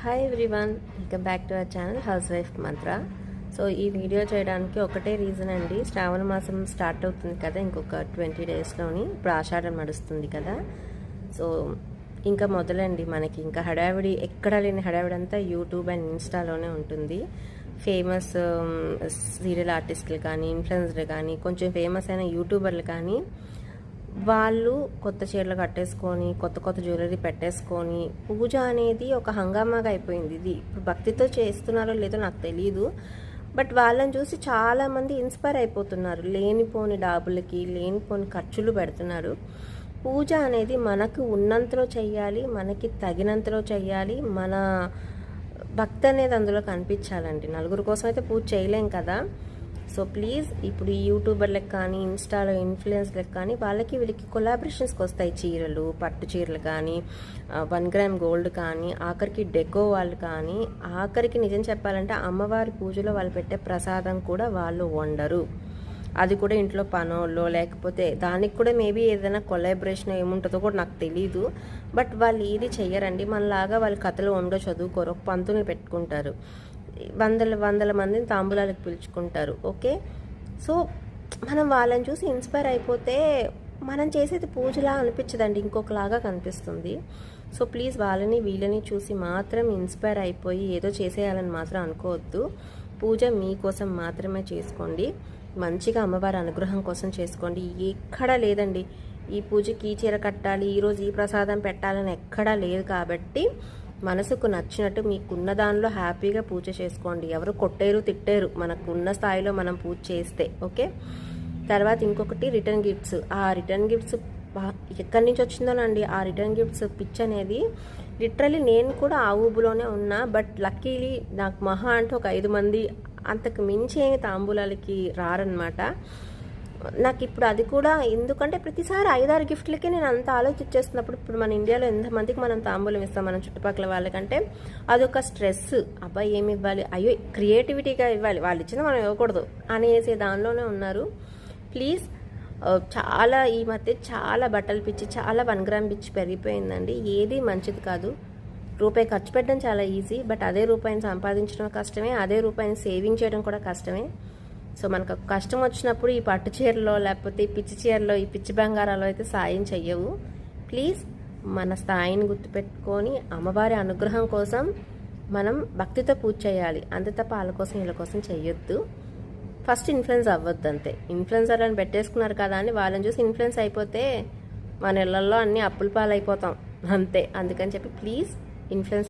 Hi everyone, welcome back to our channel house wife Mantra. So ఈ video చేయడానికి ఒకటే reason అండి. శ్రావణ మాసం స్టార్ట్ అవుతుంది కదా, ఇంకొక 20 డేస్లోని. ఇప్పుడు ఆషాఢం నడుస్తుంది కదా. సో ఇంకా మొదలండి మనకి. ఇంకా హడావిడి, ఎక్కడ లేని హడావిడి అంతా యూట్యూబ్ అండ్ ఇన్స్టాలోనే ఉంటుంది. ఫేమస్ సీరియల్ ఆర్టిస్టులు కానీ, ఇన్ఫ్లుయెన్సర్లు కానీ, కొంచెం ఫేమస్ అయిన యూట్యూబర్లు కానీ, వాళ్ళు కొత్త చీరలు కట్టేసుకొని కొత్త కొత్త జ్యువెలరీ పెట్టేసుకొని పూజ అనేది ఒక హంగామాగా అయిపోయింది. ఇది ఇప్పుడు భక్తితో చేస్తున్నారో లేదో నాకు తెలియదు, బట్ వాళ్ళని చూసి చాలామంది ఇన్స్పైర్ అయిపోతున్నారు. లేనిపోని డాబులకి లేనిపోని ఖర్చులు పెడుతున్నారు. పూజ అనేది మనకు ఉన్నంతలో చెయ్యాలి, మనకి తగినంతలో చెయ్యాలి. మన భక్తి అనేది అందులో కనిపించాలండి. నలుగురు కోసం అయితే పూజ చేయలేం కదా. సో ప్లీజ్, ఇప్పుడు ఈ యూట్యూబర్లకు కానీ, ఇన్స్టాలో ఇన్ఫ్లుయెన్స్లకు కానీ, వాళ్ళకి వీళ్ళకి కొలాబరేషన్స్కి వస్తాయి చీరలు, పట్టు చీరలు కానీ, 1 గ్రామ్ గోల్డ్ కానీ, ఆఖరికి డెకో వాళ్ళు కానీ, ఆఖరికి నిజం చెప్పాలంటే అమ్మవారి పూజలో వాళ్ళు పెట్టే ప్రసాదం కూడా వాళ్ళు వండరు. అది కూడా ఇంట్లో పనోళ్ళో లేకపోతే దానికి కూడా మేబీ ఏదైనా కొలాబరేషన్ ఏముంటుందో కూడా నాకు తెలీదు. బట్ వాళ్ళు ఏది చెయ్యరండి. మనలాగా వాళ్ళు కథలు వండో చదువుకోరు. ఒక పంతుల్ని పెట్టుకుంటారు, వందల మందిని తాంబూలాలకు పిలుచుకుంటారు. ఓకే, సో మనం వాళ్ళని చూసి ఇన్స్పైర్ అయిపోతే మనం చేసేది పూజలా అనిపించదండి, ఇంకొకలాగా కనిపిస్తుంది. సో ప్లీజ్, వాళ్ళని వీళ్ళని చూసి మాత్రం ఇన్స్పైర్ అయిపోయి ఏదో చేసేయాలని మాత్రం అనుకోవద్దు. పూజ మీకోసం మాత్రమే చేసుకోండి. మంచిగా అమ్మవారి అనుగ్రహం కోసం చేసుకోండి. ఎక్కడా లేదండి ఈ పూజకి ఈ చీర కట్టాలి, ఈరోజు ఈ ప్రసాదం పెట్టాలని ఎక్కడా లేదు. కాబట్టి మనసుకు నచ్చినట్టు మీకున్న దానిలో హ్యాపీగా పూజ చేసుకోండి. ఎవరు కొట్టేరు తిట్టేరు, మనకున్న స్థాయిలో మనం పూజ చేస్తే. ఓకే, తర్వాత ఇంకొకటి రిటర్న్ గిఫ్ట్స్. ఆ రిటర్న్ గిఫ్ట్స్ ఎక్కడి నుంచి వచ్చిందోనండి. ఆ రిటర్న్ గిఫ్ట్స్ పిచ్ అనేది లిటరలీ నేను కూడా ఆ ఊబులోనే ఉన్నా. బట్ లక్కీలీ నాకు మహా అంటే ఒక 5 మంది, అంతకు మించి తాంబూలాలకి రారనమాట. నాకు ఇప్పుడు అది కూడా ఎందుకంటే ప్రతిసారి 5-6 గిఫ్ట్లకే నేను అంత ఆలోచించేస్తున్నప్పుడు, ఇప్పుడు మన ఇండియాలో ఎంతమందికి మనం తాంబూలం ఇస్తాం మన చుట్టుపక్కల వాళ్ళకంటే అదొక స్ట్రెస్. అబ్బాయి ఏమి ఇవ్వాలి, అయ్యో క్రియేటివిటీగా ఇవ్వాలి, వాళ్ళు ఇచ్చిన మనం ఇవ్వకూడదు అనేసి దానిలోనే ఉన్నారు. ప్లీజ్, చాలా ఈ మధ్య చాలా బట్టలు పిచ్చి, చాలా 1 గ్రామ్ పిచ్చి పెరిగిపోయిందండి. ఏది మంచిది కాదు. రూపాయి ఖర్చు పెట్టడం చాలా ఈజీ, బట్ అదే రూపాయిని సంపాదించడం కష్టమే, అదే రూపాయిని సేవింగ్ చేయడం కూడా కష్టమే. సో మనకు కష్టం వచ్చినప్పుడు ఈ పట్టు చీరలో లేకపోతే ఈ పిచ్చి చీరలో, ఈ పిచ్చి బంగారాలు అయితే సాయం చెయ్యవు. ప్లీజ్, మన స్థాయిని గుర్తుపెట్టుకొని అమ్మవారి అనుగ్రహం కోసం మనం భక్తితో పూజ చేయాలి. అంతే తప్ప వాళ్ళ కోసం వీళ్ళ కోసం చెయ్యొద్దు. ఫస్ట్ ఇన్ఫ్లుయెన్స్ అవ్వద్దు అంతే. ఇన్ఫ్లుయెన్సర్లను పెట్టేసుకున్నారు కదా అని వాళ్ళని చూసి ఇన్ఫ్లుయెన్స్ అయిపోతే మన ఇళ్లలో అన్నీ అప్పుల పాలైపోతాం అంతే. అందుకని చెప్పి ప్లీజ్, ఇన్ఫ్లుయెన్స్